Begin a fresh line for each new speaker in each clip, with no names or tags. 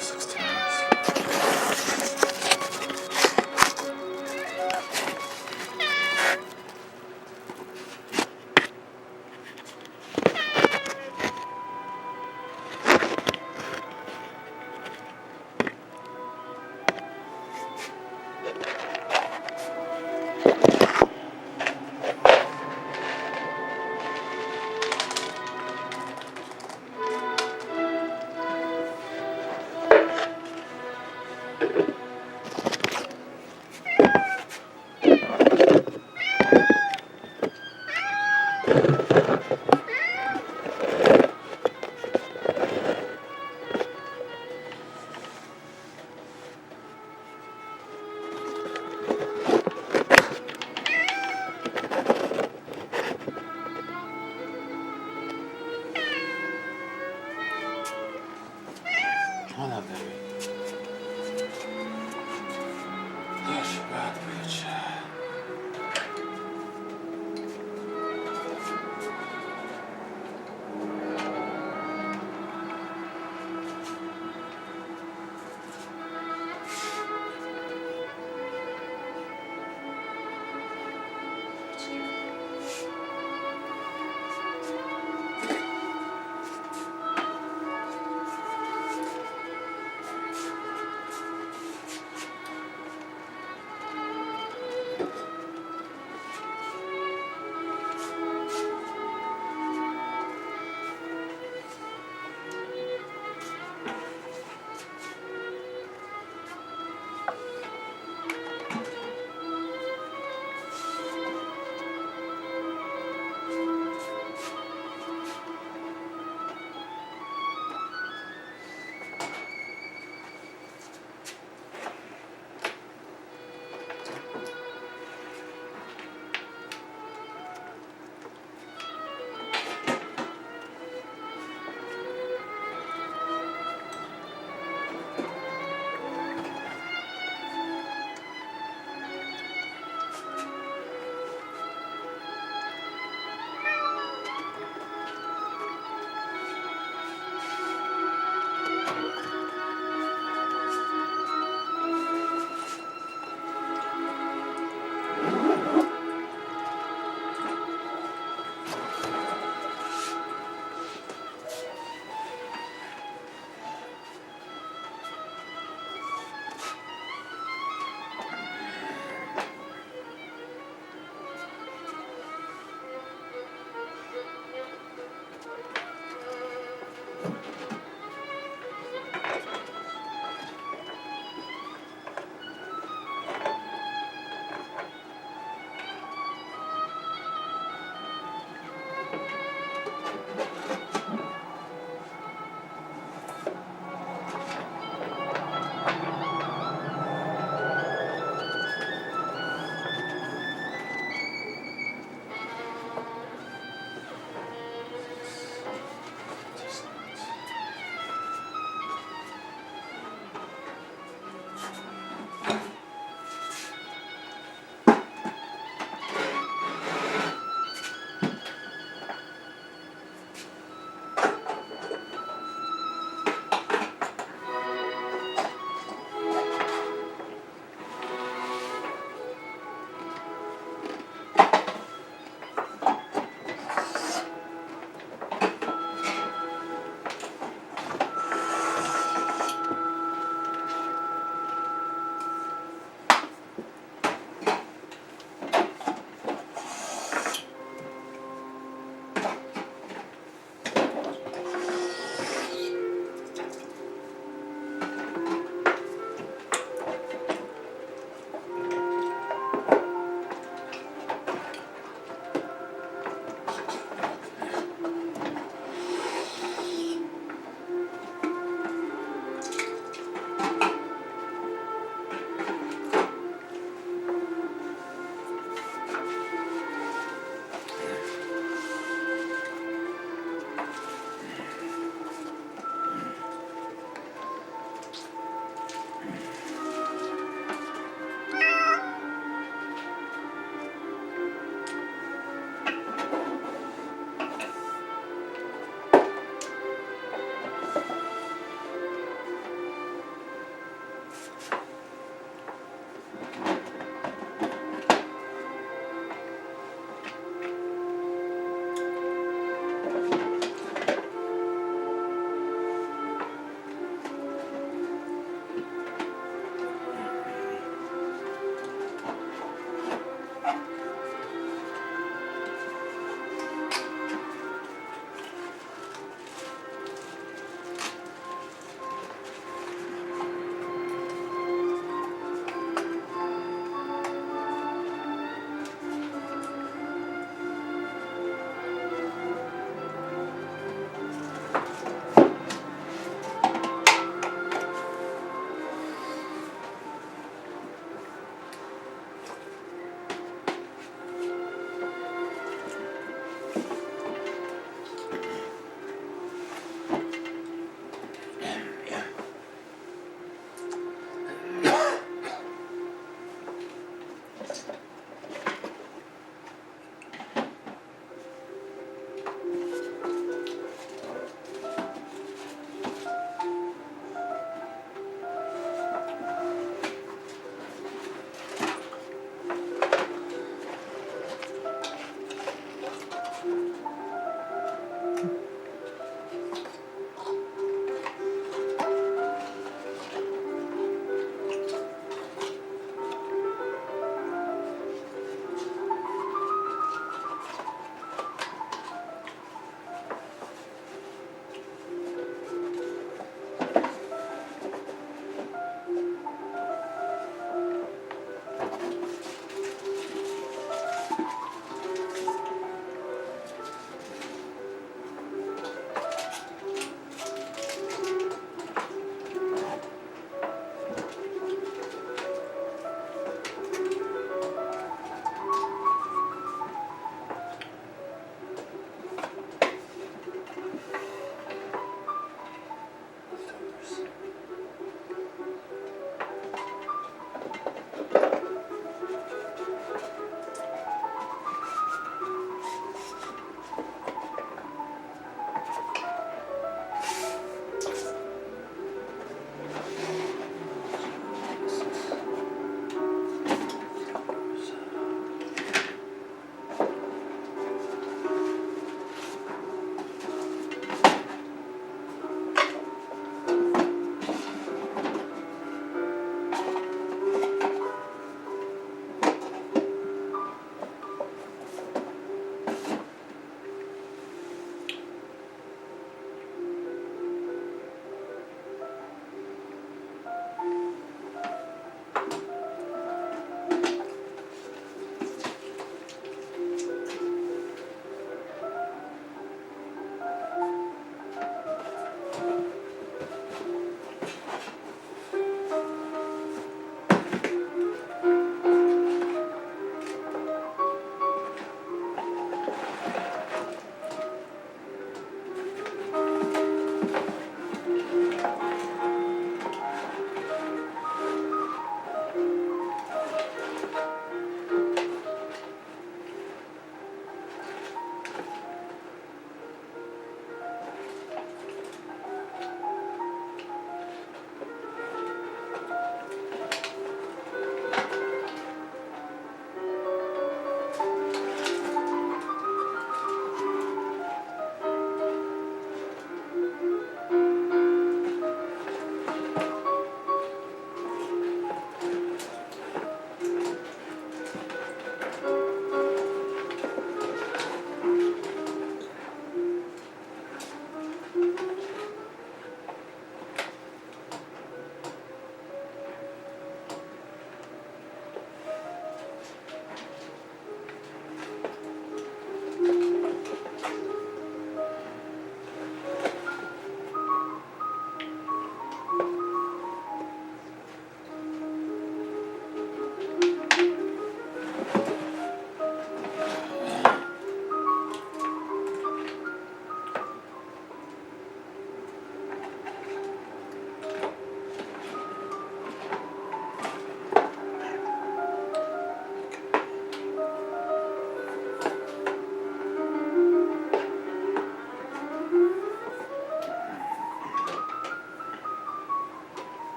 16 Come on now, baby. Hush, bad bitch.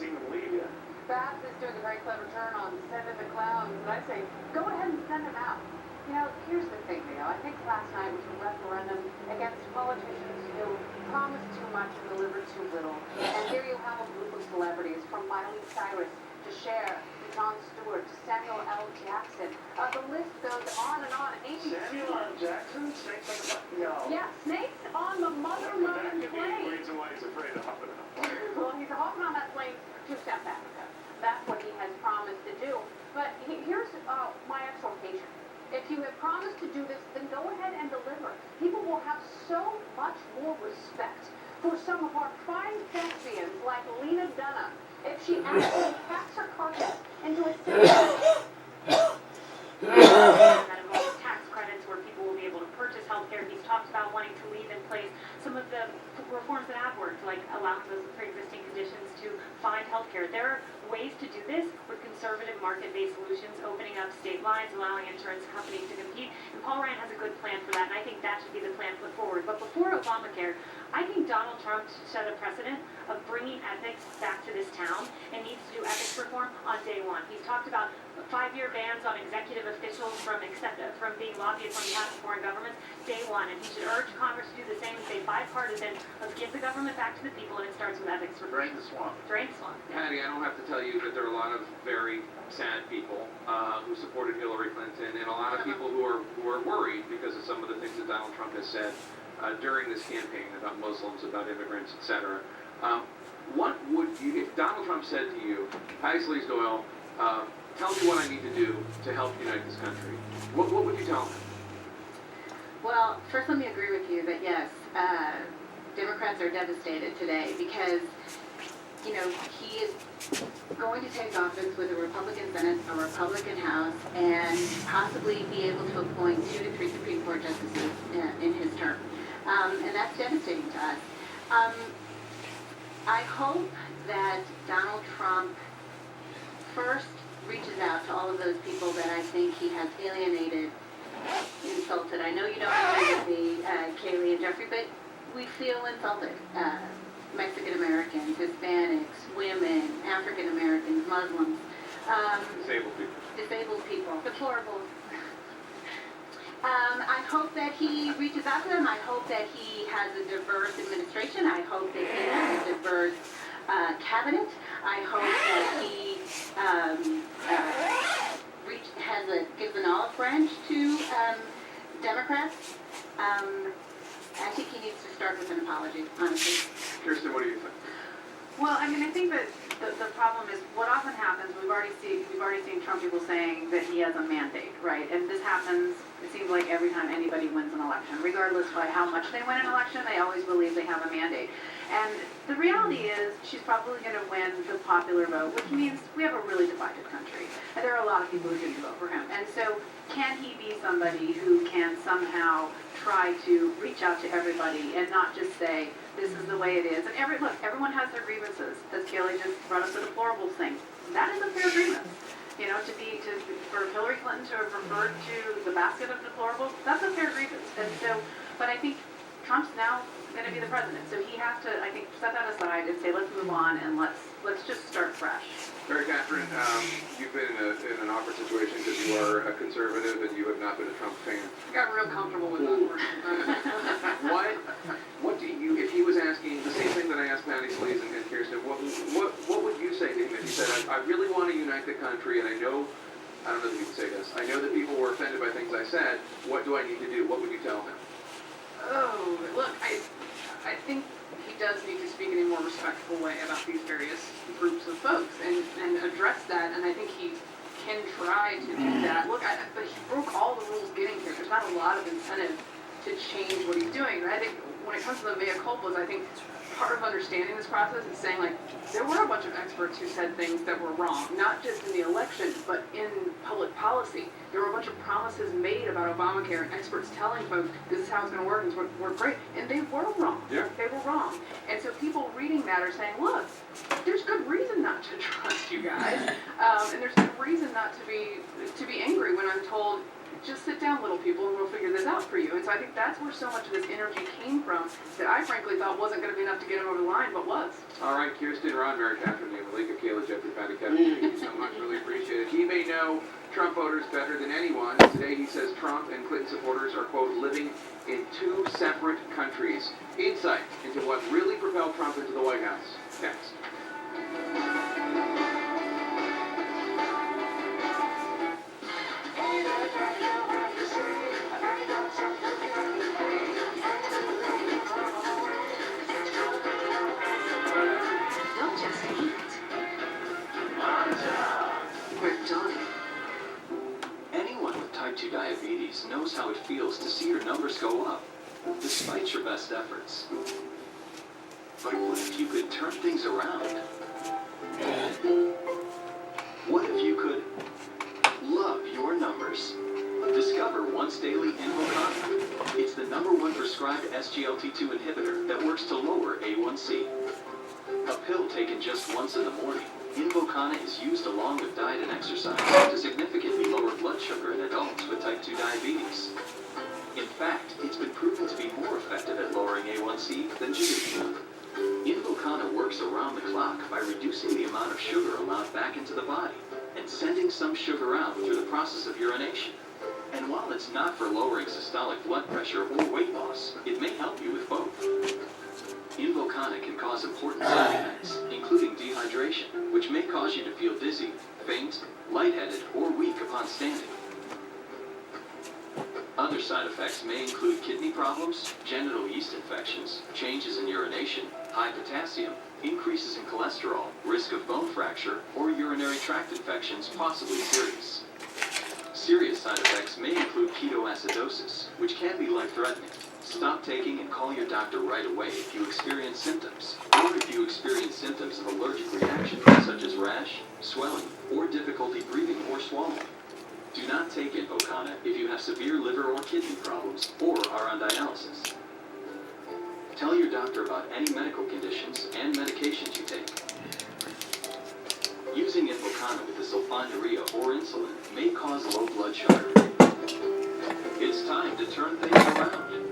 seen him leave yet.
Babs is doing a very clever turn on sending the clowns, but I say, go ahead and send them out. You know, here's the thing, Leo. I think last night was a referendum against politicians who promised too much and delivered too little. And here you have a group of celebrities, from Miley Cyrus to Cher, to Jon Stewart, to Samuel L. Jackson. The list goes on and on. Amy
Samuel L. Jackson? Snakes on the no.
Yeah, snakes on the mother-loving
That could be
plane.
the reason why he's afraid of hopping on.
Well, he's hopping on that plane to South Africa. That's what he has promised to do. But here's my exhortation. If you have promised to do this, then go ahead and deliver. People will have so much more respect for some of our fine thespians like Lena Dunham if she actually packs her carcass into a system
that involves tax credits where people will be able to purchase health care. He's talked about wanting to leave in place some of the reforms that have worked, like allowing those with pre-existing conditions to find health care. There are ways to do this with conservative market-based solutions, opening up state lines, allowing insurance companies to compete. And Paul Ryan has a good plan for that, and I think that should be the plan put forward. But before Obamacare, I think Donald Trump should set a precedent of bringing ethics back to this town and needs to do ethics reform on day one. He's talked about 5-year bans on executive officials from being lobbyists on behalf of foreign governments, day one. And he should urge Congress to do the same and stay bipartisan. Let's give the government back to the people, and it starts with ethics reform.
Drain the swamp.
Drain the swamp. Yeah.
Patty, I don't have to tell you that there are a lot of very sad people who supported Hillary Clinton, and a lot of people who are worried because of some of the things that Donald Trump has said during this campaign about Muslims, about immigrants, etc. What would you, if Donald Trump said to you, Patty Sleaze Doyle, tell me what I need to do to help unite this country, what would you tell him?
Well, first let me agree with you that yes, Democrats are devastated today because, you know, he is going to take office with a Republican Senate, a Republican House, and possibly be able to appoint 2 to 3 Supreme Court justices in his term. And that's devastating to us. I hope that Donald Trump first reaches out to all of those people that I think he has alienated, insulted. I know you don't agree with me, Kaylee and Jeffrey, but we feel insulted. Mexican Americans, Hispanics, women, African Americans, Muslims. Disabled people. Deplorables. I hope that he reaches out to them. I hope that he has a diverse administration. I hope that he has a diverse cabinet. I hope that he gives an olive branch to Democrats. I think he needs to start with an apology, honestly.
Kirsten, what do you think?
Well, I mean, I think that the problem is what often happens. We've already seen Trump people saying that he has a mandate, right? And this happens. It seems like every time anybody wins an election, regardless by how much they win an election, they always believe they have a mandate. And the reality is, she's probably going to win the popular vote, which means we have a really divided country. And there are a lot of people who didn't vote for him. And so, can he be somebody who can somehow try to reach out to everybody and not just say, this is the way it is? And everyone has their grievances. As Kelly just brought up the deplorables thing. That is a fair grievance. You know, for Hillary Clinton to have referred to the basket of deplorables, that's a fair grievance. And so, but I think Trump's now going to be the president, so he has to, I think, set that aside and say, let's move on and let's just start fresh.
Mary Catherine, you've been in an awkward situation because you are a conservative and you have not been a Trump fan.
I got real comfortable with that word.
What do you, if he was asking the same thing that I asked Patty Sleaze and Kirsten, what would you say to him if he said, I really want to unite the country, and I don't know if you can say this, I know that people were offended by things I said, what do I need to do? What would you tell him?
Oh, look, I think he does need to speak in a more respectful way about these various groups of folks and address that, and I think he can try to do that. Look, but he broke all the rules getting here. There's not a lot of incentive to change what he's doing. And I think when it comes to the mea culpas, I think part of understanding this process is saying, like, there were a bunch of experts who said things that were wrong, not just in the election, but in public policy. There were a bunch of promises made about Obamacare and experts telling folks this is how it's going to work and it's going to work great. And they were wrong.
Yeah.
They were wrong. And so people reading that are saying, look, there's good reason not to trust you guys. And there's good reason not to be angry when I'm told just sit down, little people, and we'll figure this out for you. And so I think that's where so much of this energy came from that I frankly thought wasn't going to be enough to get him over the line, but was.
All right, Kirsten, Ron, Mary Catherine, Malika, Kayla, Jeffrey, Patty, Kevin, thank you so much. Really appreciate it. He may know Trump voters better than anyone. Today he says Trump and Clinton supporters are, quote, living in two separate countries. Insight into what really propelled Trump into the White House. Next.
Don't just eat. We're done.
Anyone with type 2 diabetes knows how it feels to see your numbers go up, despite your best efforts. But what if you could turn things around? What if you could love your numbers? Discover once daily Invokana. It's the #1 prescribed SGLT2 inhibitor that works to lower A1C. A pill taken just once in the morning, Invokana is used along with diet and exercise to significantly lower blood sugar in adults with type 2 diabetes. In fact, it's been proven to be more effective at lowering A1C than GLP. Invokana works around the clock by reducing the amount of sugar allowed back into the body and sending some sugar out through the process of urination. And while it's not for lowering systolic blood pressure or weight loss, it may help you with both. Invokana can cause important side effects, including dehydration, which may cause you to feel dizzy, faint, lightheaded, or weak upon standing. Other side effects may include kidney problems, genital yeast infections, changes in urination, high potassium, increases in cholesterol, risk of bone fracture, or urinary tract infections, possibly serious. Serious side effects may include ketoacidosis, which can be life-threatening. Stop taking and call your doctor right away if you experience symptoms, or if you experience symptoms of allergic reaction, such as rash, swelling, or difficulty breathing or swallowing. Do not take Invokana if you have severe liver or kidney problems, or are on dialysis. Tell your doctor about any medical conditions and medications you take. Using Invokana with the sulfonylurea or insulin may cause low blood sugar. It's time to turn things around.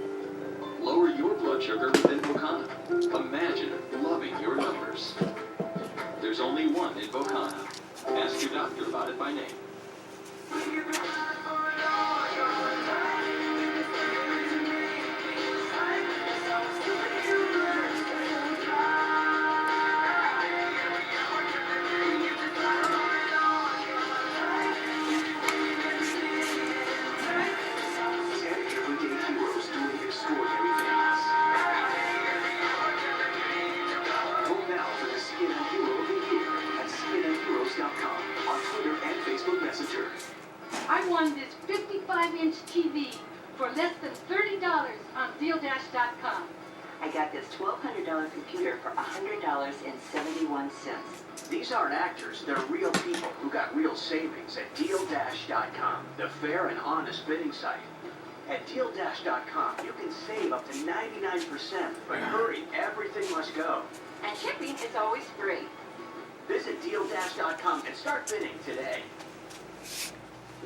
Lower your blood sugar with Invokana. Imagine loving your numbers. There's only one Invokana. Ask your doctor about it by name.
I won this 55-inch TV for less than $30 on DealDash.com.
I got this $1,200 computer for $100.71.
These aren't actors, they're real people who got real savings at DealDash.com, the fair and honest bidding site. At DealDash.com, you can save up to 99%, but hurry, everything must go.
And shipping is always free.
Visit DealDash.com and start bidding today.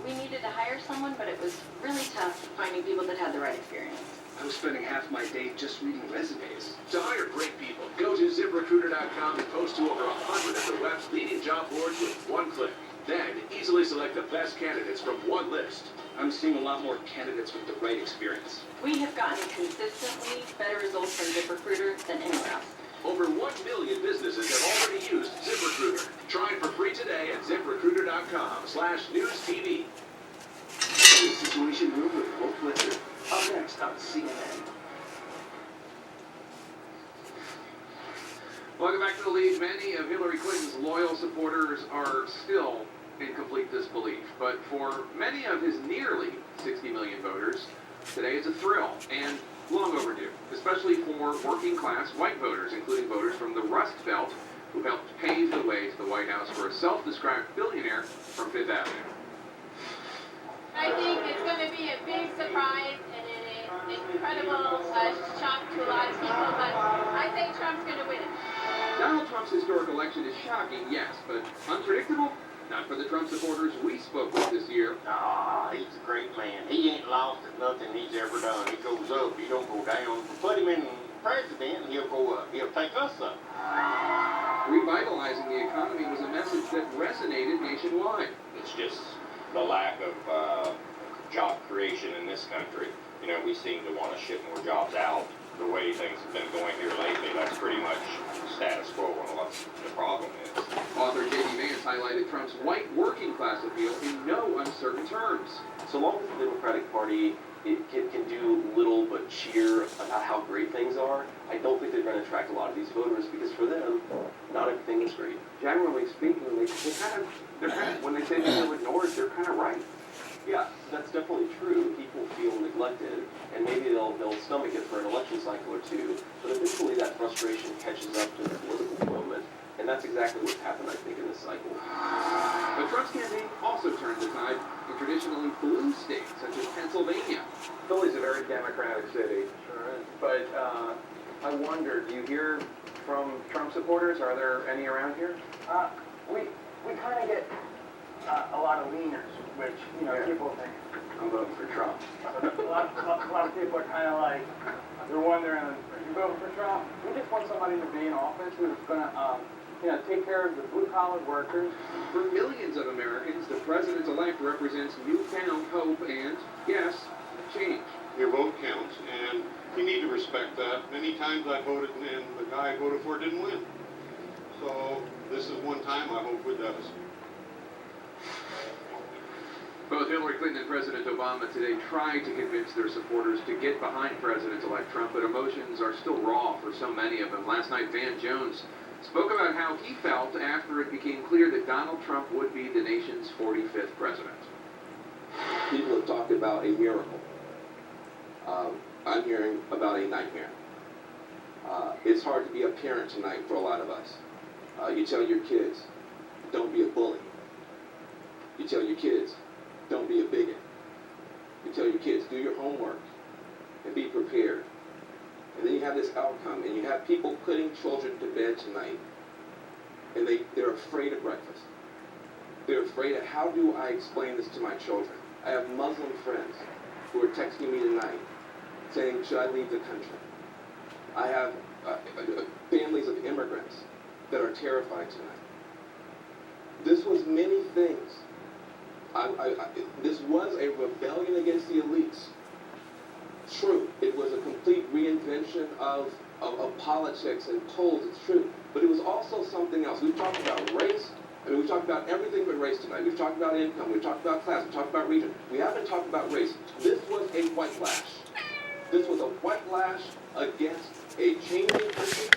We needed to hire someone, but it was really tough finding people that had the right experience.
I was spending half my day just reading resumes.
To hire great people, go to ZipRecruiter.com and post to over 100 of the web's leading job boards with one click. Then, easily select the best candidates from one list.
I'm seeing a lot more candidates with the right experience.
We have gotten consistently better results from ZipRecruiter than anywhere else.
Over 1 million businesses have already used ZipRecruiter. Try it for free today at ZipRecruiter.com/newstv.
Situation Room with Wolf Blitzer. Up next on CNN.
Welcome back to the lead. Many of Hillary Clinton's loyal supporters are still in complete disbelief. But for many of his nearly 60 million voters, today is a thrill and long overdue, especially for working class white voters, including voters from the Rust Belt who helped pave the way to the White House for a self-described billionaire from Fifth Avenue.
I think it's going to be a big surprise and an incredible shock to a lot of people, but I think Trump's going to win it.
Donald Trump's historic election is shocking, yes, but unpredictable? Not for the Trump supporters we spoke with this year.
Ah, he's a great man. He ain't lost at nothing he's ever done. He goes up, he don't go down. If we put him in president, he'll go up. He'll take us up.
Revitalizing the economy was a message that resonated nationwide.
It's just the lack of job creation in this country. You know, we seem to want to ship more jobs out. The way things have been going here lately, that's pretty much status quo on what the problem is.
Author J.D. Vance highlighted Trump's white working class appeal in no uncertain terms.
So long as the Democratic Party can do little but cheer about how great things are, I don't think they're going to attract a lot of these voters because for them, not everything is great.
Generally speaking, they're kind of when they say they feel ignored, they're kind of right.
Yeah, that's definitely true. People feel neglected, and maybe they'll stomach it for an election cycle or two, but eventually that frustration catches up to the political moment, and that's exactly what's happened, I think, in this cycle.
But Trump's campaign also turned the tide in traditionally blue states, such as Pennsylvania.
Philly's a very Democratic city.
Sure is.
But I wonder, do you hear from Trump supporters? Are there any around here?
We kind of get a lot of leaners, which, you know, people think,
I'm voting for Trump.
a lot of people are kind of like, they're wondering, are you voting for Trump?
We just want somebody to be in office who's going to, take care of the blue-collar workers.
For millions of Americans, the president-elect represents newfound hope and, yes, change.
Your vote counts, and you need to respect that. Many times I voted and the guy I voted for didn't win. So this is one time I hope it does.
Both Hillary Clinton and President Obama today tried to convince their supporters to get behind President-elect Trump, but emotions are still raw for so many of them. Last night, Van Jones spoke about how he felt after it became clear that Donald Trump would be the nation's 45th president.
People have talked about a miracle. I'm hearing about a nightmare. It's hard to be a parent tonight for a lot of us. You tell your kids, don't be a bully. You tell your kids, don't be a bigot. You tell your kids, do your homework and be prepared. And then you have this outcome, and you have people putting children to bed tonight, and they're afraid of breakfast. They're afraid of, how do I explain this to my children? I have Muslim friends who are texting me tonight saying, should I leave the country? I have families of immigrants that are terrified tonight. This was many things. This was a rebellion against the elites. True, it was a complete reinvention of politics and polls, it's true. But it was also something else. We've talked about race. We've talked about everything but race tonight. We've talked about income. We've talked about class. We've talked about region. We haven't talked about race. This was a white lash. This was a white lash against a changing country